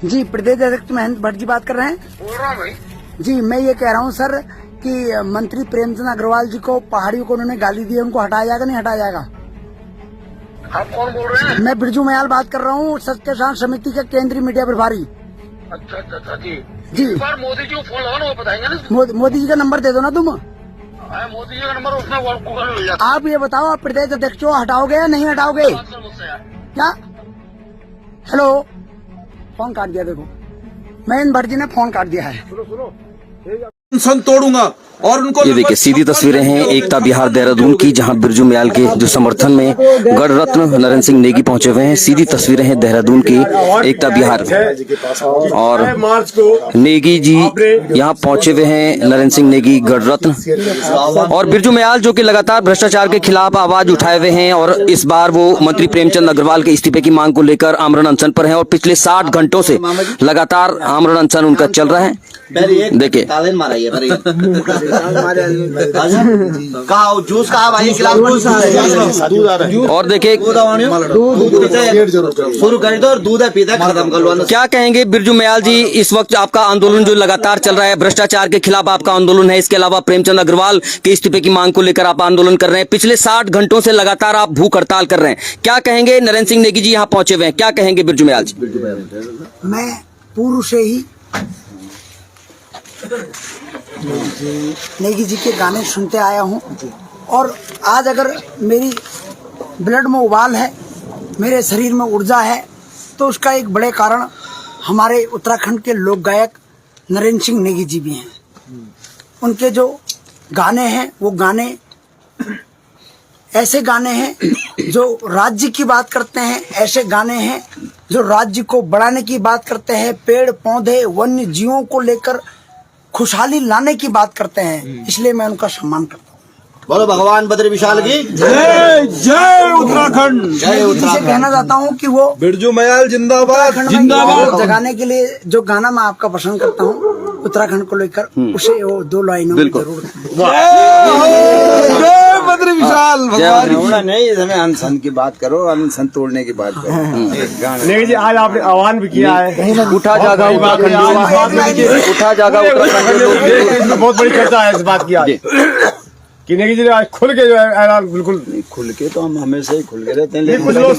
जी, प्रदेश अध्यक्ष महेंद्र भट्ट जी बात कर रहे हैं। बोल रहा हूँ भाई। जी, मैं ये कह रहा हूँ सर कि मंत्री प्रेमचंद अग्रवाल जी को पहाड़ियों को उन्होंने गाली दी है, उनको हटाया जाएगा नहीं हटाया जाएगा? आप कौन बोल रहे हैं? मैं बिरजू मयाल बात कर रहा हूँ, सत्य शांत समिति के केंद्रीय मीडिया प्रभारी। अच्छा अच्छा अच्छा जी जी। इस बार मोदी जी को फोन लगाना, वो बताएंगे ना। मोदी जी का नंबर दे दो ना तुम। मोदी जी का नंबर उसने गूगल में लिया था। आप ये बताओ, आप प्रदेश अध्यक्ष को हटाओगे या नहीं हटाओगे? बात कर मुझसे यार। क्या? हेलो, फोन काट दिया। देखो, महेंद्र भट्ट जी ने फोन काट दिया है। सन तोड़ूंगा और उनको ये देखिए सीधी तस्वीरें हैं एकता बिहार देहरादून की, जहां बिरजू मयाल के जो समर्थन में गढ़ रत्न नरेंद्र सिंह नेगी पहुंचे हुए हैं। सीधी तस्वीरें हैं देहरादून की एकता बिहार, और नेगी जी यहां पहुंचे हुए हैं, नरेंद्र सिंह नेगी गढ़ रत्न, और बिरजू मयाल जो कि लगातार भ्रष्टाचार के खिलाफ आवाज उठाए हुए हैं, और इस बार वो मंत्री प्रेमचंद अग्रवाल के इस्तीफे की मांग को लेकर आमरण अनशन पर हैं, और पिछले 60 घंटों से लगातार आमरण अनशन उनका चल रहा है। देखिए जूस कहा भाई, और देखिए शुरू कर दो और दूध है पीता खत्म कर लो। क्या कहेंगे बिरजू मयाल जी, इस वक्त आपका आंदोलन जो लगातार चल रहा है, भ्रष्टाचार के खिलाफ आपका आंदोलन है, इसके अलावा प्रेमचंद अग्रवाल के इस्तीफे की मांग को लेकर आप आंदोलन कर रहे हैं, पिछले 60 घंटों से लगातार आप भूख हड़ताल कर रहे हैं, क्या कहेंगे? नरेंद्र सिंह नेगी जी यहाँ पहुंचे हुए हैं, क्या कहेंगे बिरजू मयाल जी? मैं पूर्व से ही नेगी जी के गाने सुनते आया हूँ, और आज अगर मेरी ब्लड में उबाल है, मेरे शरीर में ऊर्जा है, तो उसका एक बड़े कारण हमारे उत्तराखंड के लोक गायक नरेंद्र सिंह नेगी जी भी हैं। उनके जो गाने हैं वो गाने ऐसे गाने हैं जो राज्य की बात करते हैं, ऐसे गाने हैं जो राज्य को बढ़ाने की बात करते हैं, पेड़ पौधे वन्य जीवों को लेकर खुशहाली लाने की बात करते हैं, इसलिए मैं उनका सम्मान करता हूँ। बोलो भगवान बद्री विशाल की जय जय उत्तराखंड। जय उत्तराखंड। कहना चाहता हूँ कि वो बिरजू मयाल जिंदाबाद जिंदाबाद जगाने के लिए जो गाना मैं आपका पसंद करता हूँ उत्तराखंड को लेकर, उसे वो 2 लाइनों में जरूर जय बद्री विशाल भगवान। नहीं, हमें अनशन की बात करो, अनशन तोड़ने की बात करो। नहीं जी, आज आपने आह्वान भी किया है, उठा जागा उत्तराखंड, उठा जागा उत्तराखंड, बहुत बड़ी चर्चा है इस बात की आज कि नेगी जी आज खुल के जो है ऐलान, बिल्कुल खुल के तो हम हमेशा ही खुल के रहते हैं, कुछ लोग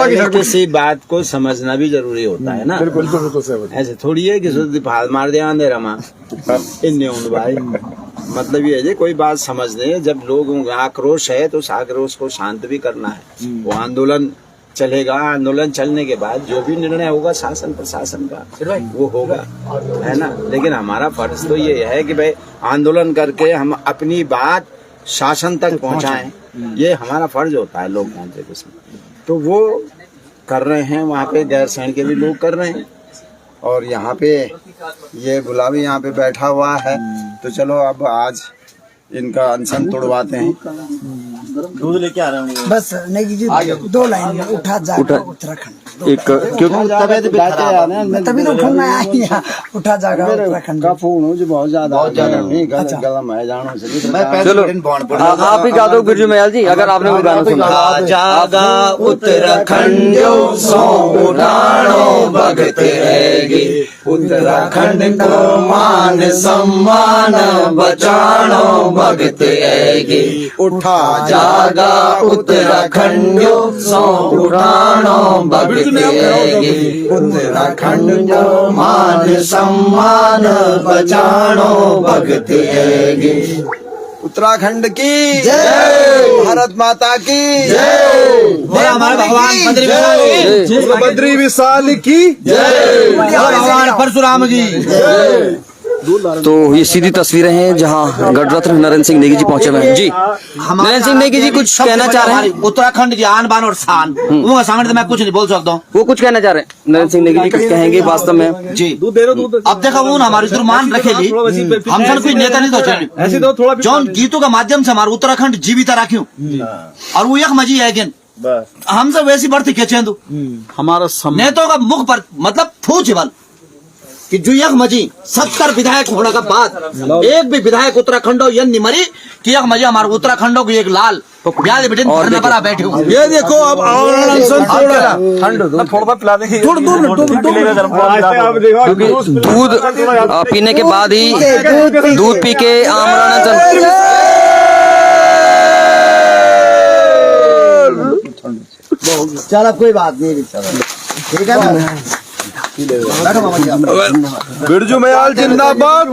लेकिन किसी बात को समझना भी जरूरी होता है ना। बिल्कुल ऐसे थोड़ी है कि फाल मार दे अंधेरा माँ इन भाई, मतलब ये है कोई बात समझने, जब लोगों का आक्रोश है तो उस आक्रोश को शांत भी करना है। वो आंदोलन चलेगा, आंदोलन चलने के बाद जो भी निर्णय होगा शासन प्रशासन का वो होगा, है ना। लेकिन हमारा फर्ज तो ये है कि भाई आंदोलन करके हम अपनी बात शासन तक पहुंचाएं, ये हमारा फर्ज होता है लोकतांत्रिक उसमें। तो वो कर रहे हैं, वहाँ पे गैर सैन के भी लोग कर रहे हैं, और यहाँ पे ये गुलाबी यहाँ पे बैठा हुआ है। तो चलो अब आज इनका अनशन तोड़वाते हैं। दूध लेके आ रहे हूँ बस। नेगी जी 2 लाइन में उठा जागा उत्तराखंड, एक क्योंकि तभी तो फोन में आया, उठा जागा उत्तराखंड का फोन हो जो बहुत ज्यादा गलम है जानो से। चलो आप ही गा दो बिरजू मयाल जी, अगर आपने वो गाना सुना। जागा उत्तराखंड सो उठानो भगत रहेगी, उत्तराखंड को मान सम्मान बचानो भगत रहेगी। उठा जागा उत्तराखंड सो उठानो भगत रहेगी, उत्तराखंड को मान सम्मान बचानो भगत रहेगी। उत्तराखंड की जय, भारत माता की जय, हमारे भगवान बद्री विशाल की जय, भगवान परशुराम की जय। तो ये सीधी तस्वीरें हैं जहां गढ़ रत्न नरेंद्र सिंह नेगी जी पहुंचे हुए हैं। जी, नरेंद्र सिंह नेगी जी कुछ कहना चाह रहे हैं? उत्तराखंड की आन बान और शान, वो सामने मैं कुछ नहीं बोल सकता हूँ। वो कुछ कहना चाह रहे हैं, नरेंद्र सिंह नेगी जी कुछ कहेंगे वास्तव में? जी, अब देखो वो हमारी जुर्मान रखेगी, हम सन कोई नेता नहीं तो जौन गीतों के माध्यम से हमारा उत्तराखंड जीवित रखियो, और वो एक मजी है कि हमसे वैसी बढ़ती के हमारा नेताओं का मुख पर मतलब फूच बल कि जो यक मजी 70 विधायक होने के बाद एक भी विधायक उत्तराखंड यह नहीं मरी कि यक मजी हमारे उत्तराखंड को एक लाल ब्याज बेटे धरने पर बैठे हुए। ये देखो अब आमरण अनशन थोड़ा पिला देंगे क्योंकि दूध पीने के बाद ही दूध पी के आमरण अनशन। चलो कोई बात नहीं, ठीक है ना? बैठो मामा जी आप। बिरजू मयाल जिंदाबाद।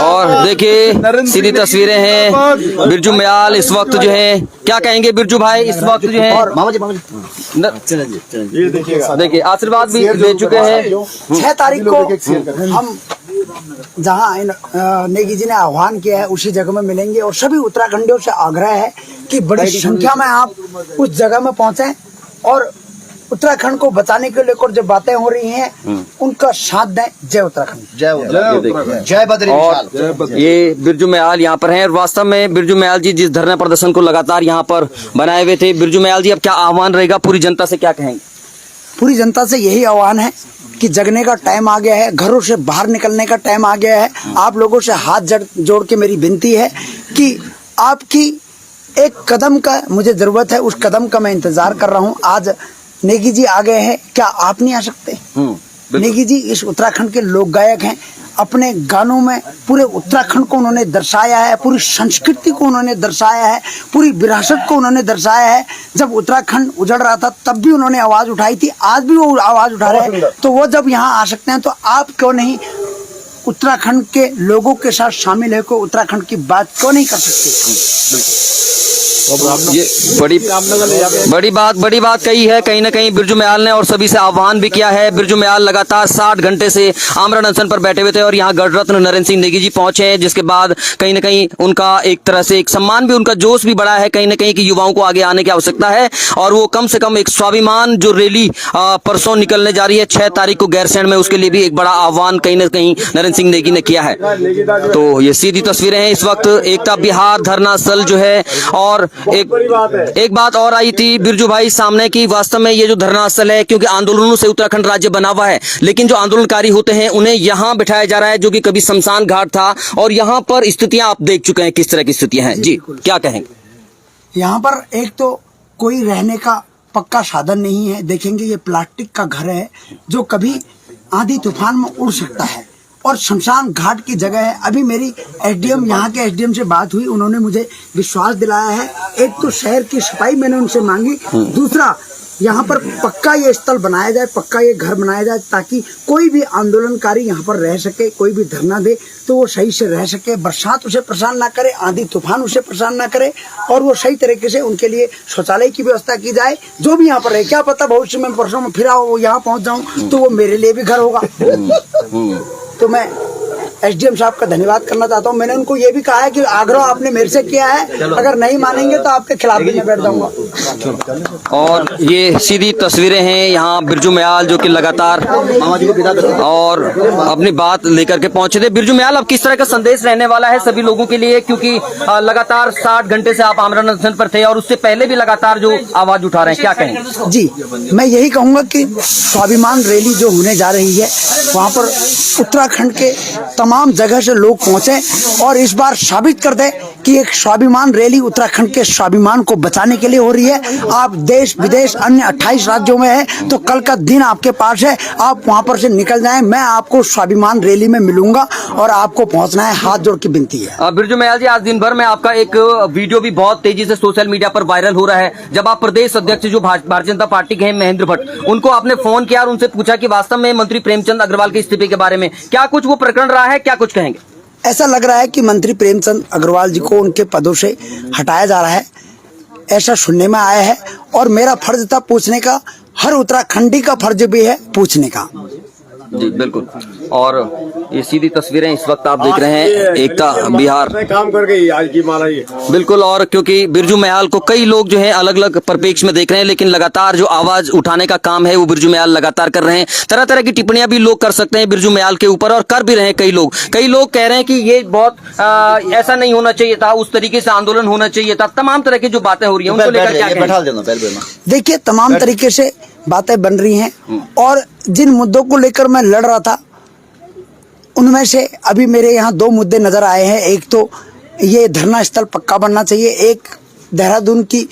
और देखिए सीधी तस्वीरें हैं बिरजू मयाल इस वक्त जो है, क्या कहेंगे बिरजू भाई इस वक्त जो है? मामा जी देखिए आशीर्वाद भी दे चुके हैं। 6 तारीख को हम जहाँ नेगी जी ने आह्वान किया है उसी जगह में मिलेंगे और सभी उत्तराखंडियों से आग्रह है कि बड़ी संख्या में आप उस जगह में पहुंचे और उत्तराखंड को बचाने के लेकर जो बातें हो रही हैं उनका साथ दें। जय उत्तराखंड, जय बद्री विशाल। और ये बिरजू मयाल यहाँ पर हैं और वास्तव में बिरजू मयाल जी जिस धरना प्रदर्शन को लगातार यहाँ पर बनाए हुए थे, बिरजू मयाल जी अब क्या आह्वान रहेगा पूरी जनता से, क्या कहेंगे? पूरी जनता से यही आह्वान है कि जगने का टाइम आ गया है, घरों से बाहर निकलने का टाइम आ गया है। आप लोगों से हाथ जोड़ के मेरी विनती है कि आपकी एक कदम का मुझे जरूरत है, उस कदम का मैं इंतजार कर रहा हूँ। आज नेगी जी आ गए हैं, क्या आप नहीं आ सकते? नेगी जी इस उत्तराखंड के लोक गायक हैं, अपने गानों में पूरे उत्तराखंड को उन्होंने दर्शाया है, पूरी संस्कृति को उन्होंने दर्शाया है, पूरी विरासत को उन्होंने दर्शाया है। जब उत्तराखंड उजड़ रहा था तब भी उन्होंने आवाज उठाई थी, आज भी वो आवाज उठा रहे हैं। तो वो जब यहाँ आ सकते हैं तो आप क्यों नहीं उत्तराखंड के लोगों के साथ शामिल है, को उत्तराखंड की बात क्यों नहीं कर सकते? ये बड़ी बात कही है कहीं ना कहीं बिरजू मयाल ने और सभी से आह्वान भी किया है। बिरजू मयाल लगातार 60 घंटे से आमरण अनशन पर बैठे हुए थे और यहाँ गढ़ रत्न नरेंद्र सिंह नेगी जी पहुंचे हैं, जिसके बाद कहीं ना कहीं उनका एक तरह से एक सम्मान भी, उनका जोश भी बढ़ा है कहीं ना कहीं कि युवाओं को आगे आने की आवश्यकता है। और वो कम से कम एक स्वाभिमान जो रैली परसों निकलने जा रही है 6 तारीख को गैरसैंण में, उसके लिए भी एक बड़ा आह्वान कहीं ना कहीं नरेंद्र सिंह नेगी ने किया है। तो ये सीधी तस्वीरें हैं इस वक्त एकता बिहार धरना स्थल जो है। और एक बात और आई थी बिरजू भाई सामने की, वास्तव में ये जो धरना स्थल है, क्योंकि आंदोलनों से उत्तराखंड राज्य बना हुआ है, लेकिन जो आंदोलनकारी होते हैं उन्हें यहाँ बिठाया जा रहा है, जो कि कभी शमशान घाट था। और यहाँ पर स्थितियां आप देख चुके हैं किस तरह की स्थितियां हैं जी, क्या कहेंगे? यहाँ पर एक तो कोई रहने का पक्का साधन नहीं है। देखेंगे ये प्लास्टिक का घर है जो कभी आंधी तूफान में उड़ सकता है और शमशान घाट की जगह है। अभी मेरी एसडीएम, यहाँ के एसडीएम से बात हुई, उन्होंने मुझे विश्वास दिलाया है। एक तो शहर की सफाई मैंने उनसे मांगी, दूसरा यहाँ पर पक्का ये स्थल बनाया जाए, पक्का ये घर बनाया जाए, ताकि कोई भी आंदोलनकारी यहाँ पर रह सके, कोई भी धरना दे तो वो सही से रह सके, बरसात उसे परेशान ना करे, आंधी तूफान उसे परेशान ना करे, और वो सही तरीके से उनके लिए शौचालय की व्यवस्था की जाए। जो भी यहाँ पर रहे, क्या पता भविष्य में परसों में फिर आओ यहाँ पहुँच जाऊँ तो वो मेरे लिए भी घर होगा। तो मैं एसडीएम साहब का धन्यवाद करना चाहता हूँ। मैंने उनको ये भी कहा है कि आग्रह आपने मेरे से किया है, अगर नहीं मानेंगे तो आपके खिलाफ भी मैं बैठ जाऊंगा। और ये सीधी तस्वीरें हैं यहाँ बिरजू मयाल जो कि लगातार और अपनी बात लेकर के पहुंचे थे। बिरजू मयाल, अब किस तरह का संदेश रहने वाला है सभी लोगों के लिए, क्योंकि लगातार 60 घंटे से आप आमरण अनशन पर थे और उससे पहले भी लगातार जो आवाज उठा रहे हैं, क्या कहेंगे? जी, मैं यही कहूंगा कि स्वाभिमान रैली जो होने जा रही है वहाँ पर उत्तराखंड के तमाम जगह से लोग पहुंचे और इस बार साबित कर दे कि एक स्वाभिमान रैली उत्तराखंड के स्वाभिमान को बचाने के लिए हो रही है। आप देश विदेश अन्य 28 राज्यों में है तो कल का दिन आपके पास है, आप वहां पर से निकल जाएं। मैं आपको स्वाभिमान रैली में मिलूंगा और आपको पहुंचना है, हाथ जोड़ की विनती है। बिरजू मयाल जी, आज दिन भर में आपका एक वीडियो भी बहुत तेजी से सोशल मीडिया पर वायरल हो रहा है। जब आप प्रदेश अध्यक्ष जो भारतीय जनता पार्टी के हैं महेंद्र भट्ट, उनको आपने फोन किया और उनसे पूछा कि वास्तव में मंत्री प्रेमचंद अग्रवाल के इस्तीफे के बारे में क्या कुछ वो प्रकरण रहा है, क्या कुछ कहेंगे? ऐसा लग रहा है कि मंत्री प्रेमचंद अग्रवाल जी को उनके पदों से हटाया जा रहा है, ऐसा सुनने में आया है। और मेरा फर्ज था पूछने का, हर उत्तराखंडी का फर्ज भी है पूछने का। जी बिल्कुल। और ये सीधी तस्वीरें इस वक्त आप देख रहे हैं एकता बिहार काम करके आज की मारा ये बिल्कुल। और क्योंकि बिरजू मयाल को कई लोग जो है अलग अलग परिप्रेक्ष्य में देख रहे हैं, लेकिन लगातार जो आवाज उठाने का काम है वो बिरजू मयाल लगातार कर रहे हैं। तरह तरह की टिप्पणियां भी लोग कर सकते हैं बिरजू मयाल के ऊपर और कर भी रहे हैं। कई लोग कह रहे हैं कि ये बहुत ऐसा नहीं होना चाहिए था, उस तरीके से आंदोलन होना चाहिए था। तमाम तरह की जो बातें हो रही है उनको लेकर क्या कहें? देखिए, तमाम तरीके से बातें बन रही हैं और जिन मुद्दों को लेकर मैं लड़ रहा था उनमें से अभी मेरे यहाँ 2 मुद्दे नजर आए हैं। एक तो ये धरना स्थल पक्का बनना चाहिए, एक देहरादून की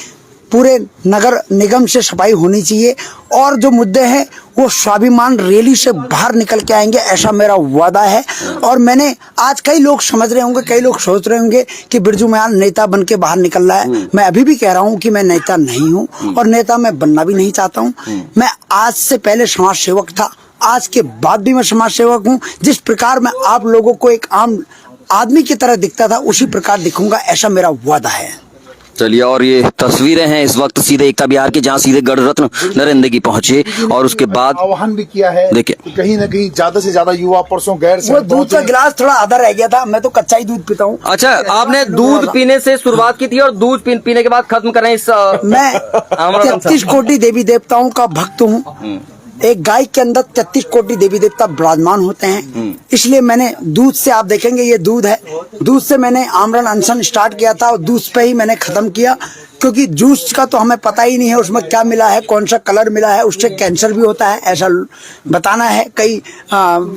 पूरे नगर निगम से सफाई होनी चाहिए और जो मुद्दे हैं वो स्वाभिमान रैली से बाहर निकल के आएंगे, ऐसा मेरा वादा है। और मैंने आज कई लोग समझ रहे होंगे, कई लोग सोच रहे होंगे कि बिरजू मयाल नेता बन के बाहर निकल रहा है। मैं अभी भी कह रहा हूँ कि मैं नेता नहीं हूँ और नेता मैं बनना भी नहीं चाहता हूँ। मैं आज से पहले समाज सेवक था, आज के बाद भी मैं समाज सेवक हूँ। जिस प्रकार मैं आप लोगों को एक आम आदमी की तरह दिखता था उसी प्रकार दिखूंगा, ऐसा मेरा वादा है। चलिए, और ये तस्वीरें हैं इस वक्त सीधे एकता बिहार की, जहां सीधे गढ़ रत्न नरेंद्र नेगी पहुंचे और उसके बाद आह्वान भी किया है। देखिए, कि कहीं न कहीं ज्यादा से ज्यादा युवा परसों गैर वो दूध का गिलास थोड़ा आधा रह गया था, मैं तो कच्चा ही दूध पीता हूँ। अच्छा, आपने दूध पीने से शुरुआत की थी और दूध पीने के बाद खत्म कर रहे हैं इस मैं 33 कोटि देवी देवताओं का भक्त हूँ। एक गाय के अंदर 33 कोटि देवी देवता विराजमान होते हैं, इसलिए मैंने दूध से, आप देखेंगे ये दूध है, दूध से मैंने आमरण अनशन स्टार्ट किया था और दूध पे ही मैंने खत्म किया, क्योंकि जूस का तो हमें पता ही नहीं है उसमें क्या मिला है, कौन सा कलर मिला है, उससे कैंसर भी होता है ऐसा बताना है। कई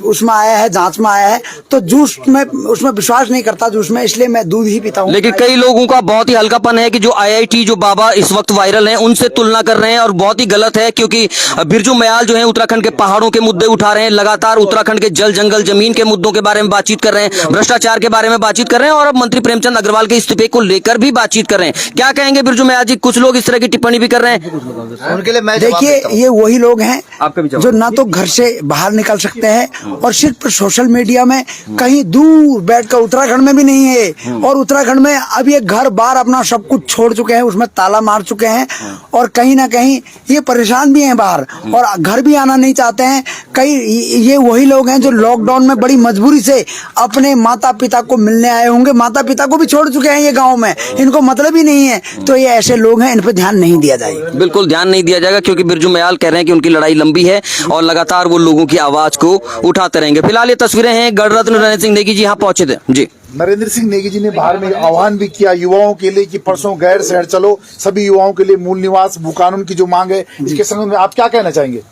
उसमें आया है, जांच में आया है, तो जूस में उसमें विश्वास नहीं करता जूस में, इसलिए मैं दूध ही पीता हूँ। लेकिन कई लोगों का बहुत ही हल्कापन है कि जो IIT जो बाबा इस वक्त वायरल हैं उनसे तुलना कर रहे हैं और बहुत ही गलत है, क्योंकि बिरजू मयाल जो है उत्तराखंड के पहाड़ों के मुद्दे उठा रहे हैं, लगातार उत्तराखंड के जल जंगल जमीन के मुद्दों के बारे में बातचीत कर रहे हैं, भ्रष्टाचार के बारे में बातचीत कर रहे हैं और अब मंत्री प्रेमचंद अग्रवाल के इस्तीफे को लेकर भी बातचीत कर रहे हैं। क्या कहेंगे बिरजू मयाल जी? कुछ लोग इस तरह की टिप्पणी भी कर रहे हैं। उनके लिए मैं देखिए, ये वही लोग हैं आपका भी जवाब। जो ना तो घर से बाहर निकल सकते हैं और सिर्फ सोशल मीडिया में कहीं दूर बैठकर, उत्तराखंड में भी नहीं है, और उत्तराखंड में अब ये घर बार अपना सब कुछ छोड़ चुके हैं, उसमें ताला मार चुके हैं और कहीं ना कहीं ये परेशान भी हैं बाहर और घर भी आना नहीं चाहते हैं। कई ये वही लोग हैं जो लॉकडाउन में बड़ी मजबूरी से अपने माता पिता को मिलने आए होंगे, माता पिता को भी छोड़ चुके हैं ये गाँव में, इनको मतलब ही नहीं है। तो ये ऐसे लोग हैं, इन पर ध्यान नहीं दिया जाएगा। बिल्कुल ध्यान नहीं दिया जाएगा, क्योंकि बिरजू मयाल कह रहे हैं कि उनकी लड़ाई लंबी है और लगातार वो लोगों की आवाज को उठाते रहेंगे। फिलहाल ये तस्वीरें हैं, गढ़ रत्न नरेंद्र सिंह नेगी जी यहाँ पहुंचे थे जी। नरेंद्र सिंह नेगी जी ने बाहर में आह्वान भी किया युवाओं के लिए कि परसों गैर शहर चलो, सभी युवाओं के लिए मूल निवास भू कानून की जो मांग है, इसके संबंध में आप क्या कहना चाहेंगे?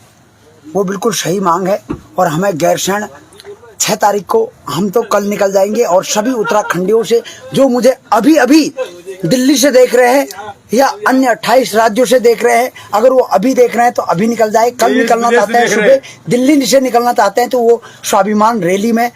वो बिल्कुल सही मांग है और हमें गैरसैंण 6 तारीख को, हम तो कल निकल जाएंगे और सभी उत्तराखंडियों से जो मुझे अभी अभी दिल्ली से देख रहे हैं या अन्य 28 राज्यों से देख रहे हैं, अगर वो अभी देख रहे हैं तो अभी निकल जाए, कल निकलना चाहते हैं सुबह दिल्ली से निकलना चाहते हैं तो वो स्वाभिमान रैली में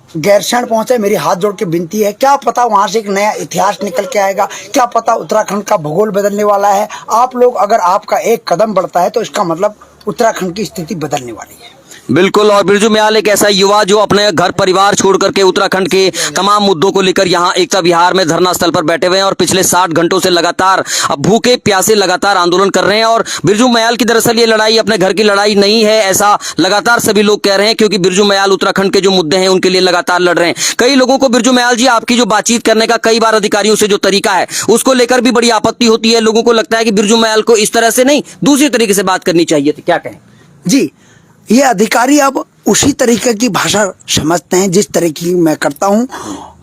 गैरसैंण पहुंचे। मेरी हाथ जोड़ के विनती है, क्या पता वहां से एक नया इतिहास निकल के आएगा, क्या पता उत्तराखंड का भूगोल बदलने वाला है। आप लोग, अगर आपका एक कदम बढ़ता है तो इसका मतलब उत्तराखंड की स्थिति बदलने वाली है। बिल्कुल, और बिरजू मयाल एक ऐसा युवा जो अपने घर परिवार छोड़ करके उत्तराखंड के तमाम मुद्दों को लेकर यहाँ एकता विहार में धरना स्थल पर बैठे हुए हैं और पिछले 60 घंटों से लगातार भूखे प्यासे लगातार आंदोलन कर रहे हैं। और बिरजू मयाल की दरअसल ये लड़ाई अपने घर की लड़ाई नहीं है, ऐसा लगातार सभी लोग कह रहे हैं, क्योंकि बिरजू मयाल उत्तराखंड के जो मुद्दे हैं उनके लिए लगातार लड़ रहे हैं। कई लोगों को बिरजू मयाल जी आपकी जो बातचीत करने का कई बार अधिकारियों से जो तरीका है उसको लेकर भी बड़ी आपत्ति होती है। लोगों को लगता है कि बिरजू मयाल को इस तरह से नहीं, दूसरी तरीके से बात करनी चाहिए थी। क्या कहें जी? ये अधिकारी अब उसी तरीके की भाषा समझते हैं जिस तरह की मैं करता हूँ,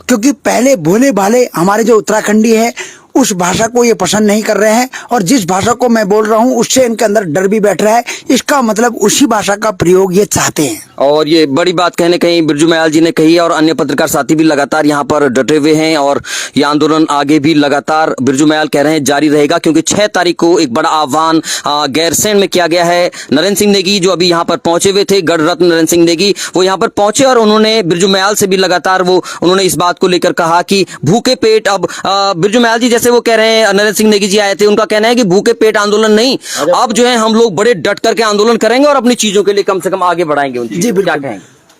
क्योंकि पहले भोले भाले हमारे जो उत्तराखंडी है उस भाषा को ये पसंद नहीं कर रहे हैं और जिस भाषा को मैं बोल रहा हूँ उससे इनके अंदर डर भी बैठ रहा है। इसका मतलब उसी भाषा का प्रयोग ये चाहते हैं। और ये बड़ी बात कहने कहीं बिरजू मयाल जी ने कही है और अन्य पत्रकार साथी भी लगातार यहाँ पर डटे हुए हैं और ये आंदोलन आगे भी लगातार बिरजू मयाल कह रहे हैं जारी रहेगा, क्योंकि 6 तारीख को एक बड़ा आह्वान गैरसैंण में किया गया है। नरेंद्र सिंह नेगी जो अभी यहाँ पर पहुंचे हुए थे, गढ़ रत्न नरेंद्र सिंह नेगी, वो यहाँ पर पहुंचे और उन्होंने बिरजू मयाल से भी लगातार उन्होंने इस बात को लेकर कहा कि भूखे पेट, अब बिरजू मयाल जी जैसे वो कह रहे हैं, नरेंद्र सिंह नेगी जी आए थे, उनका कहना है कि भूखे पेट आंदोलन नहीं, अब जो है हम लोग बड़े डट करके आंदोलन करेंगे और अपनी चीजों के लिए कम से कम आगे बढ़ाएंगे। जी क्या कहेंगे?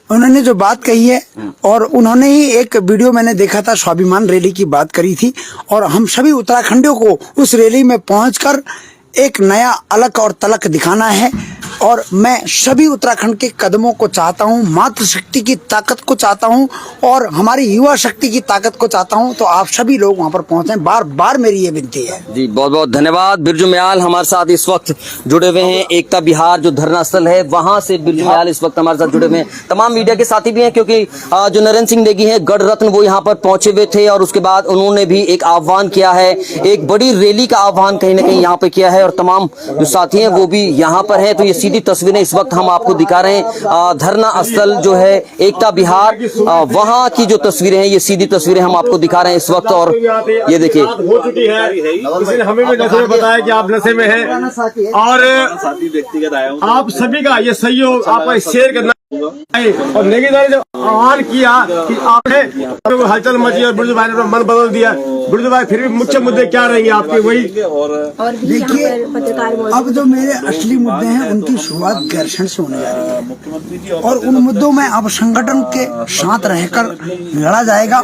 उन्होंने जो बात कही है, और उन्होंने ही एक वीडियो मैंने देखा था, स्वाभिमान रैली की बात करी थी और हम सभी उत्तराखंडियों को उस रैली में पहुंचकर एक नया अलग और तलक दिखाना है। और मैं सभी उत्तराखंड के कदमों को चाहता हूं, मातृशक्ति की ताकत को चाहता हूं और हमारी युवा शक्ति की ताकत को चाहता हूं। तो आप सभी लोग वहां पर पहुंचे, बार बार मेरी ये विनती है। जी बहुत बहुत धन्यवाद। बिरजू म्याल हमारे साथ इस वक्त जुड़े हुए हैं। एकता बिहार जो धरना स्थल है वहां से बिरजू म्याल इस वक्त हमारे साथ जुड़े हुए हैं। तमाम मीडिया के साथी भी हैं क्योंकि जो नरेंद्र सिंह नेगी हैं गढ़ रत्न वो यहाँ पर पहुंचे हुए थे और उसके बाद उन्होंने भी एक आह्वान किया है, एक बड़ी रैली का आह्वान कहीं ना कहीं यहाँ पे किया है और तमाम जो साथी हैं वो भी यहाँ पर हैं। तो ये सीधी तस्वीरें इस वक्त हम आपको दिखा रहे हैं। धरना स्थल जो है एकता बिहार वहां की जो तस्वीरें हैं ये सीधी तस्वीरें हम आपको दिखा रहे हैं इस वक्त। और ये देखिए हो चुकी है, किसी ने हमें भी नशे में बताया कि आप नशे में हैं और आप सभी का ये सहयोग आपका शेयर करना और नेगी ने जब आह्वान किया कि आपने हलचल मची और बिरजू भाई ने मन बदल दिया। बिरजू भाई फिर भी मुख्य मुद्दे क्या रहेंगे आपके? वही देखिए, अब जो मेरे असली मुद्दे हैं उनकी शुरुआत गैरसैंण से होने जा रही है और उन मुद्दों में अब संगठन के साथ रहकर लड़ा जाएगा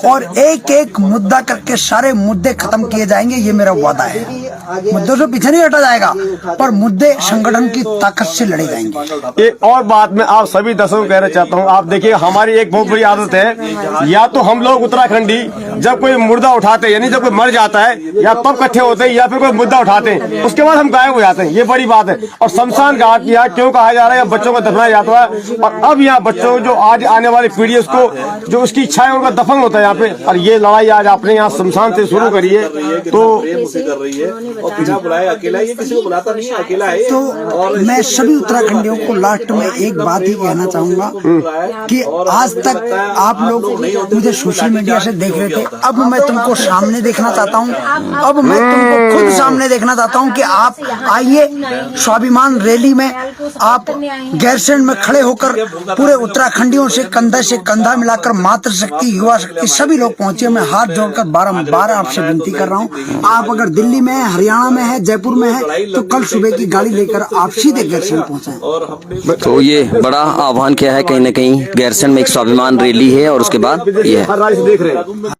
और एक एक मुद्दा करके सारे मुद्दे खत्म किए जाएंगे, ये मेरा वादा है। मुद्दों से पीछे नहीं हटा जाएगा पर मुद्दे संगठन की ताकत से लड़े जाएंगे। एक और बात मैं आप सभी दर्शकों को कहना चाहता हूँ, आप देखिए हमारी एक बहुत बड़ी आदत है, या तो हम लोग उत्तराखंडी जब कोई मुर्दा उठाते हैं यानी जब कोई मर जाता है या तब इकट्ठे होते हैं या फिर कोई मुद्दा उठाते हैं उसके बाद हम गायब हो जाते हैं, ये बड़ी बात है। और शमशान घाट यहाँ क्यों कहा जा रहा है, या बच्चों को दफनाया जाता है और अब यहाँ बच्चों जो आज आने वाली पीढ़ी है उसको जो उसकी इच्छा है उनका दफन होता है यहाँ पे। और ये लड़ाई आज आपने यहाँ शमशान से शुरू करी है तो मैं सभी उत्तराखंडियों को लास्ट में एक बात ही कहना चाहूंगा कि आज तक आप लोग मुझे सोशल मीडिया से देख रहे थे, अब मैं तुमको सामने देखना चाहता हूं, अब मैं तुमको खुद सामने देखना चाहता हूं कि आप आइए स्वाभिमान रैली में, आप गैरसैंण में खड़े होकर पूरे उत्तराखंडियों से कंधा मिलाकर मातृशक्ति युवा शक्ति सभी लोग पहुंचे। मैं हाथ जोड़कर बारम्बार आपसे विनती कर रहा हूं, आप अगर दिल्ली में है, हरियाणा में है, जयपुर में है तो कल सुबह की गाड़ी लेकर आप सीधे गैरसैंण पहुंचे। तो ये बड़ा आह्वान किया है, कहीं ना कहीं गैरसैंण में एक स्वाभिमान रैली है और उसके बाद ये है।